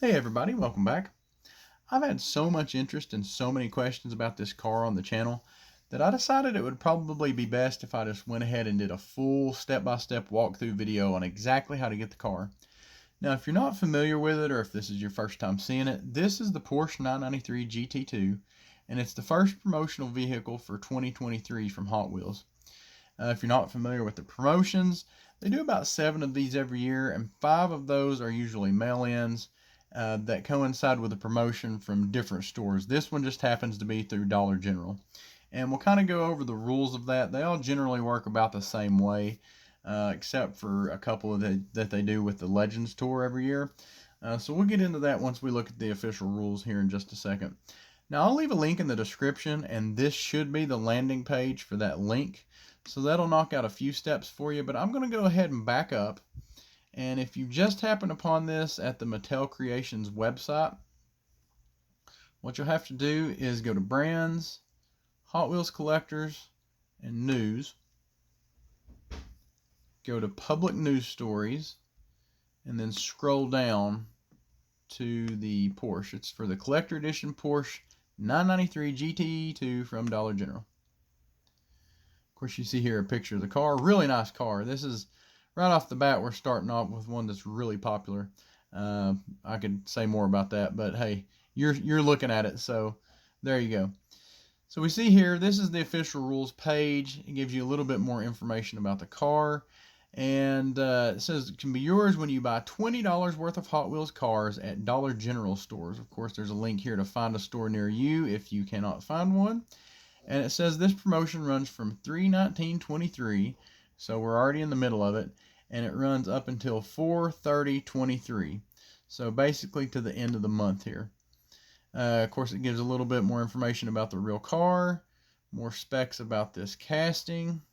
Hey everybody, welcome back. I've had so much interest and so many questions about this car on the channel that I decided it would probably be best if I just went ahead and did a full step-by-step walkthrough video on exactly how to get the car. Now, if you're not familiar with it, or if this is your first time seeing it, this is the Porsche 993 GT2, and it's the first promotional vehicle for 2023 from Hot Wheels. If you're not familiar with the promotions, they do about 7 of these every year, and 5 of those are usually mail-ins that coincide with a promotion from different stores. This one just happens to be through Dollar General. And we'll kind of go over the rules of that. They all generally work about the same way, except for a couple of that they do with the Legends Tour every year. So we'll get into that once we look at the official rules here in just a second. Now, I'll leave a link in the description, and this should be the landing page for that link. So that'll knock out a few steps for you, but I'm going to go ahead and back up. And if you just happen upon this at the Mattel Creations website, what you'll have to do is go to Brands, Hot Wheels Collectors, and News. Go to Public News Stories, and then scroll down to the Porsche. It's for the Collector Edition Porsche 993 GT2 from Dollar General. Of course, you see here a picture of the car. Really nice car. This is, right off the bat, we're starting off with one that's really popular. I could say more about that, but hey, you're looking at it, so there you go. So we see here, this is the official rules page. It gives you a little bit more information about the car. And it says it can be yours when you buy $20 worth of Hot Wheels cars at Dollar General stores. Of course, there's a link here to find a store near you if you cannot find one. And it says this promotion runs from 3/19/23, so we're already in the middle of it, and it runs up until 4/30/23, so basically to the end of the month here. Of course, it gives a little bit more information about the real car, more specs about this casting,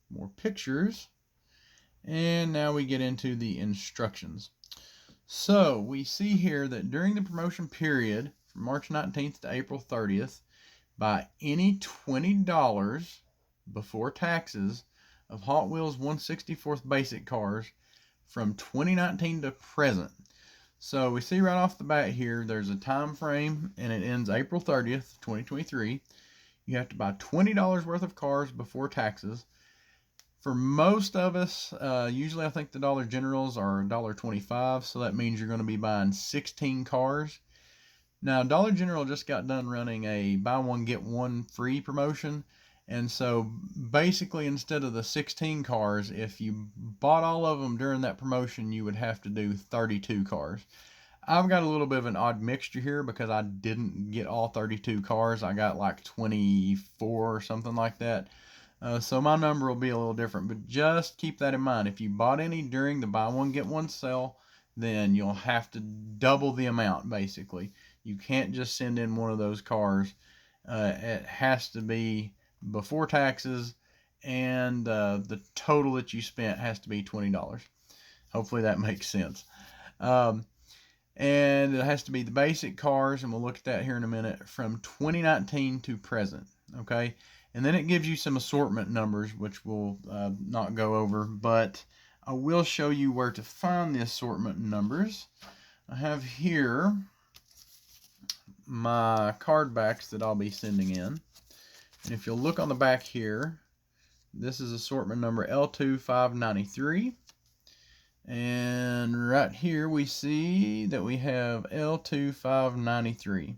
more pictures, and now we get into the instructions. So we see here that during the promotion period from March 19th to April 30th, buy any $20 before taxes of Hot Wheels 1/64th basic cars from 2019 to present. So we see right off the bat here, there's a time frame, and it ends April 30th, 2023. You have to buy $20 worth of cars before taxes. For most of us, usually I think the Dollar Generals are $1.25, so that means you're going to be buying 16 cars. Now, Dollar General just got done running a buy one, get one free promotion. And so basically, instead of the 16 cars, if you bought all of them during that promotion, you would have to do 32 cars. I've got a little bit of an odd mixture here because I didn't get all 32 cars. I got like 24 or something like that. So my number will be a little different, but just keep that in mind. If you bought any during the buy one, get one sale, then you'll have to double the amount, basically. You can't just send in one of those cars. It has to be before taxes, and the total that you spent has to be $20. Hopefully that makes sense. And it has to be the basic cars, and we'll look at that here in a minute, from 2019 to present. Okay, and then it gives you some assortment numbers, which we'll not go over, but I will show you where to find the assortment numbers. I have here my card backs that I'll be sending in. And if you'll look on the back here, this is assortment number L2593. And right here we see that we have L2593.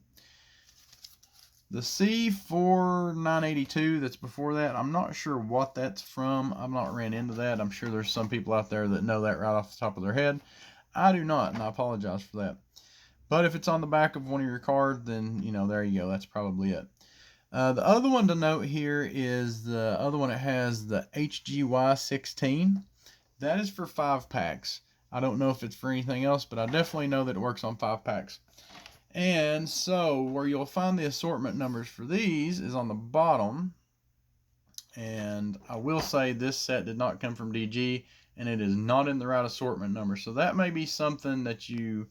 The C4982 that's before that, I'm not sure what that's from. I've not ran into that. I'm sure there's some people out there that know that right off the top of their head. I do not, and I apologize for that. But if it's on the back of one of your cards, then, you know, there you go. That's probably it. The other one to note here is the other one that has the HGY16. That is for 5 packs. I don't know if it's for anything else, but I definitely know that it works on 5 packs. And so where you'll find the assortment numbers for these is on the bottom. And I will say this set did not come from DG, and it is not in the right assortment number. So that may be something that you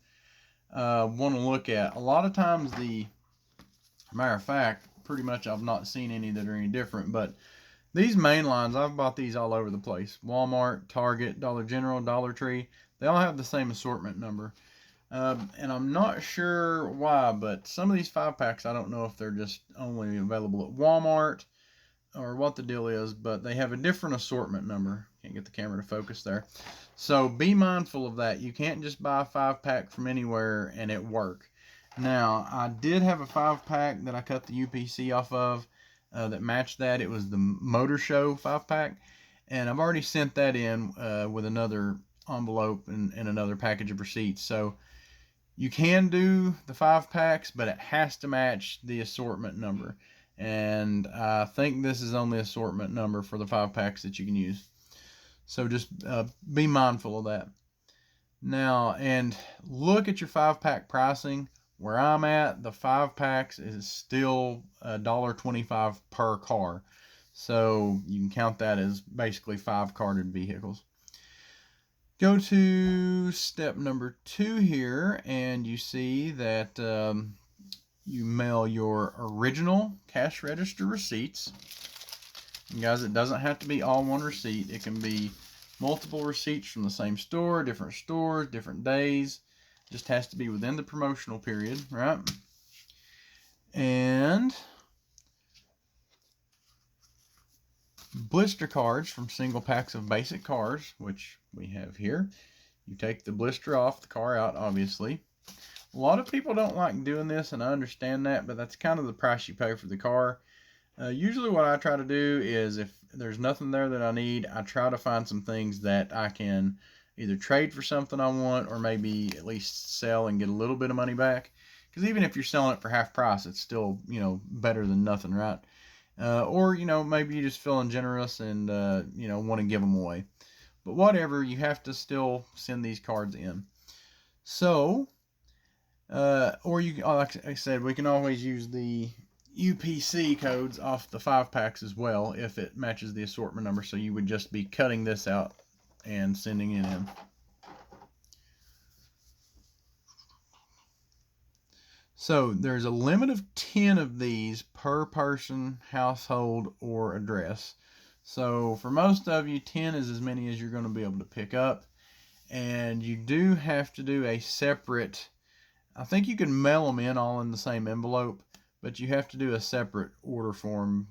want to look at. A lot of times matter of fact, pretty much I've not seen any that are any different, but these main lines, I've bought these all over the place. Walmart, Target, Dollar General, Dollar Tree, they all have the same assortment number. And I'm not sure why, but some of these 5-packs, I don't know if they're just only available at Walmart or what the deal is, but they have a different assortment number. Can't get the camera to focus there. So be mindful of that. You can't just buy a 5-pack from anywhere and it work. Now, I did have a 5-pack that I cut the UPC off of that matched that. It was the Motor Show 5-pack, and I've already sent that in with another envelope and another package of receipts. So you can do the 5-packs, but it has to match the assortment number. And I think this is only assortment number for the 5-packs that you can use. So just be mindful of that. Now, and look at your 5-pack pricing. Where I'm at, the 5-packs is still $1.25 per car. So you can count that as basically 5 carded vehicles. Go to step number 2 here, and you see that you mail your original cash register receipts. And guys, it doesn't have to be all one receipt. It can be multiple receipts from the same store, different stores, different days. It just has to be within the promotional period, right? And blister cards from single packs of basic cars, which we have here. You take the blister off, the car out, obviously. A lot of people don't like doing this, and I understand that, but that's kind of the price you pay for the car. Usually what I try to do is if there's nothing there that I need, I try to find some things that I can either trade for something I want or maybe at least sell and get a little bit of money back. Because even if you're selling it for half price, it's still, better than nothing, right? Or, maybe you're just feeling generous and, want to give them away. But whatever, you have to still send these cards in. So, or like I said, we can always use the UPC codes off the 5-packs as well if it matches the assortment number. So you would just be cutting this out and sending it in. So there's a limit of 10 of these per person, household, or address. So for most of you, 10 is as many as you're going to be able to pick up. And you do have to do a separate, I think you can mail them in all in the same envelope, but you have to do a separate order form.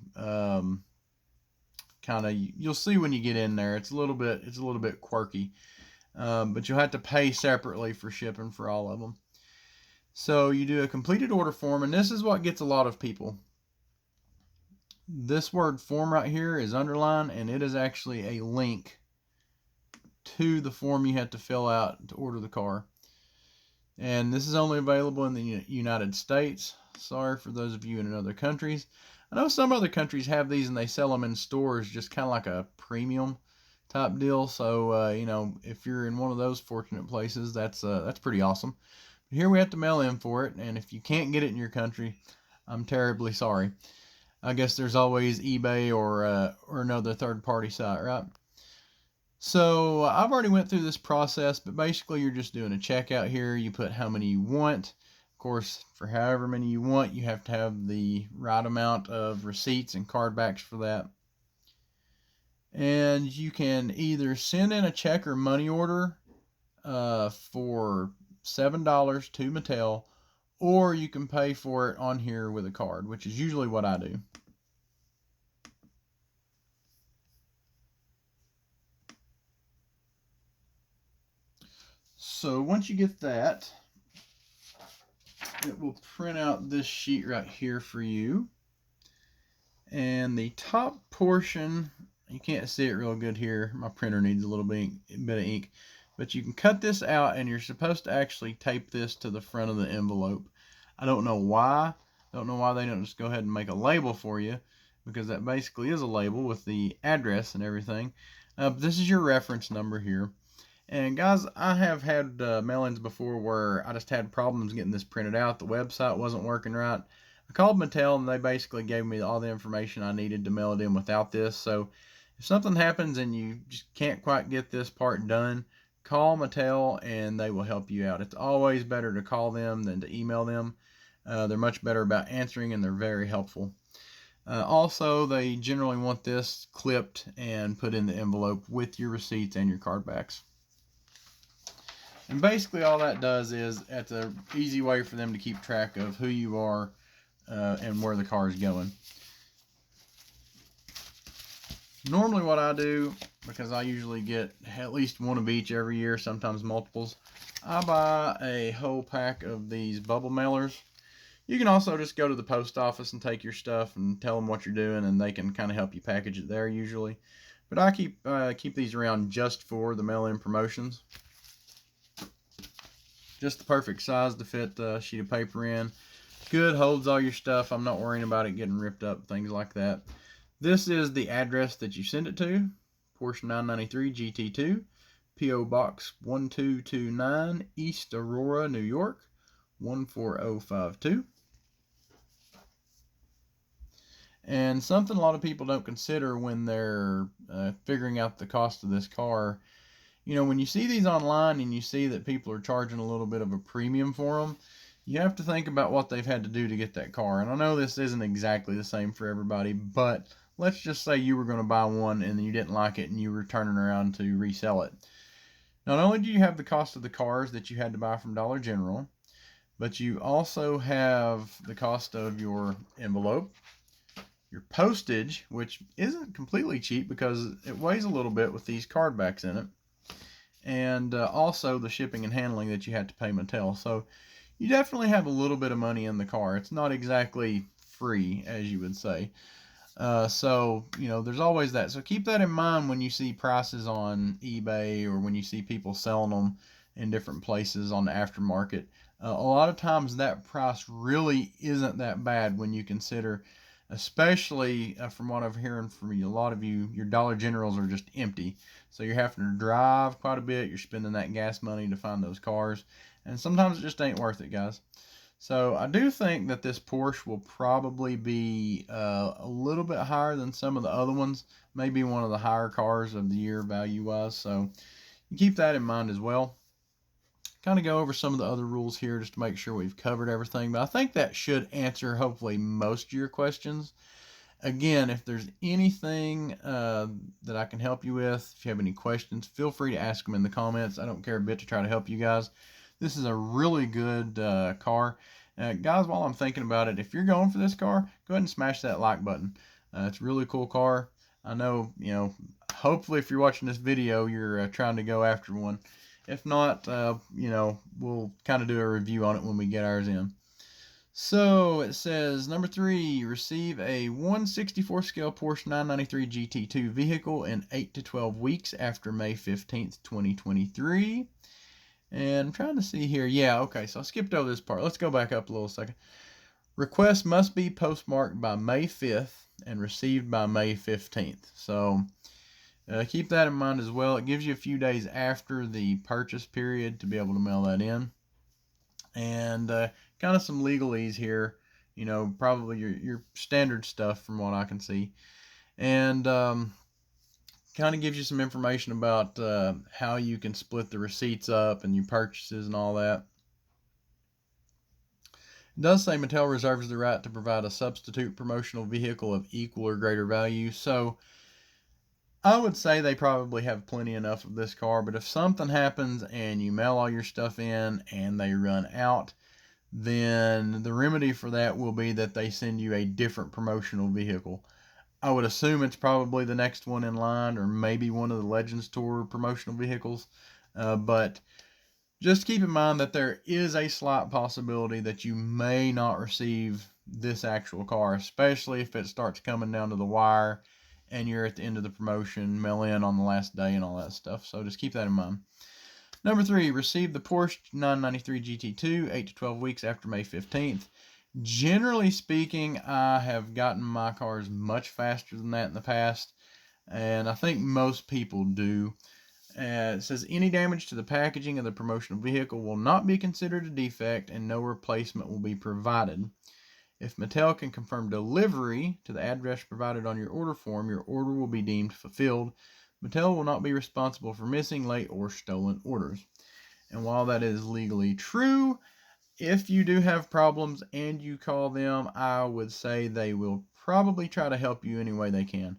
You'll see when you get in there. It's a little bit quirky, but you'll have to pay separately for shipping for all of them. So you do a completed order form, and this is what gets a lot of people. This word form right here is underlined, and it is actually a link to the form you have to fill out to order the car. And this is only available in the United States. Sorry for those of you in other countries. I know some other countries have these and they sell them in stores, just kind of like a premium type deal. So, if you're in one of those fortunate places, that's pretty awesome. But here we have to mail in for it, and if you can't get it in your country, I'm terribly sorry. I guess there's always eBay or another third-party site, right? So I've already went through this process, but basically you're just doing a checkout here. You put how many you want. Of course, for however many you want, you have to have the right amount of receipts and card backs for that. And you can either send in a check or money order for $7 to Mattel, or you can pay for it on here with a card, which is usually what I do. So once you get that, it will print out this sheet right here for you. And the top portion, you can't see it real good here. My printer needs a little bit of ink. But you can cut this out, and you're supposed to actually tape this to the front of the envelope. I don't know why. I don't know why they don't just go ahead and make a label for you, because that basically is a label with the address and everything. This is your reference number here. And guys, I have had mail-ins before where I just had problems getting this printed out. The website wasn't working right. I called Mattel, and they basically gave me all the information I needed to mail it in without this. So if something happens and you just can't quite get this part done, call Mattel and they will help you out. It's always better to call them than to email them. They're much better about answering, and they're very helpful. Also, they generally want this clipped and put in the envelope with your receipts and your card backs. And basically all that does is it's an easy way for them to keep track of who you are and where the car is going. Normally what I do, because I usually get at least one of each every year, sometimes multiples, I buy a whole pack of these bubble mailers. You can also just go to the post office and take your stuff and tell them what you're doing, and they can kind of help you package it there usually. But I keep these around just for the mail-in promotions. Just the perfect size to fit a sheet of paper in. Good, holds all your stuff. I'm not worrying about it getting ripped up, things like that. This is the address that you send it to. Porsche 993 GT2, P.O. Box 1229, East Aurora, New York, 14052. And something a lot of people don't consider when they're figuring out the cost of this car, you know, when you see these online and you see that people are charging a little bit of a premium for them, you have to think about what they've had to do to get that car. And I know this isn't exactly the same for everybody, but let's just say you were going to buy one and you didn't like it and you were turning around to resell it. Not only do you have the cost of the cars that you had to buy from Dollar General, but you also have the cost of your envelope, your postage, which isn't completely cheap because it weighs a little bit with these card backs in it, and also the shipping and handling that you had to pay Mattel. So you definitely have a little bit of money in the car. It's not exactly free, as you would say. So, you know, there's always that. So keep that in mind when you see prices on eBay or when you see people selling them in different places on the aftermarket. A lot of times that price really isn't that bad when you consider, especially from what I'm hearing from a lot of you, your Dollar Generals are just empty. So you're having to drive quite a bit. You're spending that gas money to find those cars. And sometimes it just ain't worth it, guys. So I do think that this Porsche will probably be a little bit higher than some of the other ones. Maybe one of the higher cars of the year value-wise. So you keep that in mind as well. Kind of go over some of the other rules here just to make sure we've covered everything. But I think that should answer hopefully most of your questions. Again, if there's anything that I can help you with, if you have any questions, feel free to ask them in the comments. I don't care a bit to try to help you guys. This is a really good car. Guys, while I'm thinking about it, if you're going for this car, go ahead and smash that like button. It's a really cool car. I know, you know, hopefully if you're watching this video, you're trying to go after one. If not, you know, we'll kind of do a review on it when we get ours in. So it says, number 3, receive a 1/64 scale Porsche 993 GT2 vehicle in 8 to 12 weeks after May 15th, 2023. And I'm trying to see here. Yeah, okay, so I skipped over this part. Let's go back up a little second. Request must be postmarked by May 5th and received by May 15th. So keep that in mind as well. It gives you a few days after the purchase period to be able to mail that in. And kind of some legalese here. You know, probably your standard stuff from what I can see. And kind of gives you some information about how you can split the receipts up and your purchases and all that. It does say Mattel reserves the right to provide a substitute promotional vehicle of equal or greater value. So I would say they probably have plenty enough of this car, but if something happens and you mail all your stuff in and they run out, then the remedy for that will be that they send you a different promotional vehicle. I would assume it's probably the next one in line or maybe one of the Legends Tour promotional vehicles. But just keep in mind that there is a slight possibility that you may not receive this actual car, especially if it starts coming down to the wire and you're at the end of the promotion, mail in on the last day and all that stuff. So just keep that in mind. Number 3, receive the Porsche 993 GT2 8 to 12 weeks after May 15th. Generally speaking, I have gotten my cars much faster than that in the past, and I think most people do. It says any damage to the packaging of the promotional vehicle will not be considered a defect and no replacement will be provided. If Mattel can confirm delivery to the address provided on your order form, your order will be deemed fulfilled. Mattel will not be responsible for missing, late, or stolen orders. And while that is legally true, if you do have problems and you call them, I would say they will probably try to help you any way they can.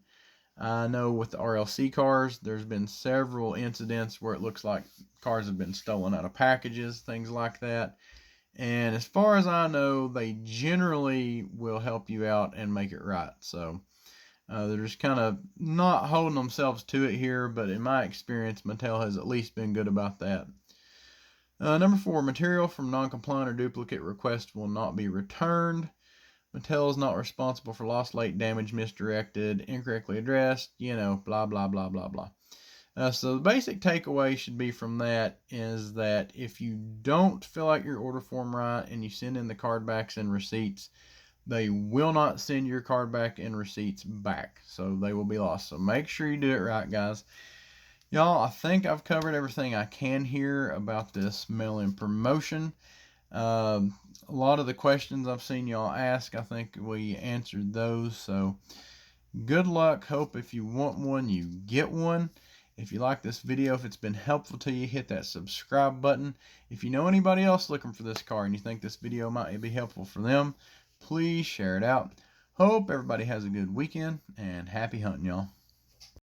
I know with the RLC cars, there's been several incidents where it looks like cars have been stolen out of packages, things like that. And as far as I know, they generally will help you out and make it right. So they're just kind of not holding themselves to it here, but in my experience, Mattel has at least been good about that. Number 4, material from non-compliant or duplicate requests will not be returned. Mattel is not responsible for lost, late, damaged, misdirected, incorrectly addressed, blah, blah, blah, blah, blah. So the basic takeaway should be from that is that if you don't fill out your order form right and you send in the card backs and receipts, they will not send your card back and receipts back. So they will be lost. So make sure you do it right, guys. Y'all, I think I've covered everything I can here about this mail-in promotion. A lot of the questions I've seen y'all ask, I think we answered those. So good luck. Hope if you want one, you get one. If you like this video, if it's been helpful to you, hit that subscribe button. If you know anybody else looking for this car and you think this video might be helpful for them, please share it out. Hope everybody has a good weekend and happy hunting, y'all.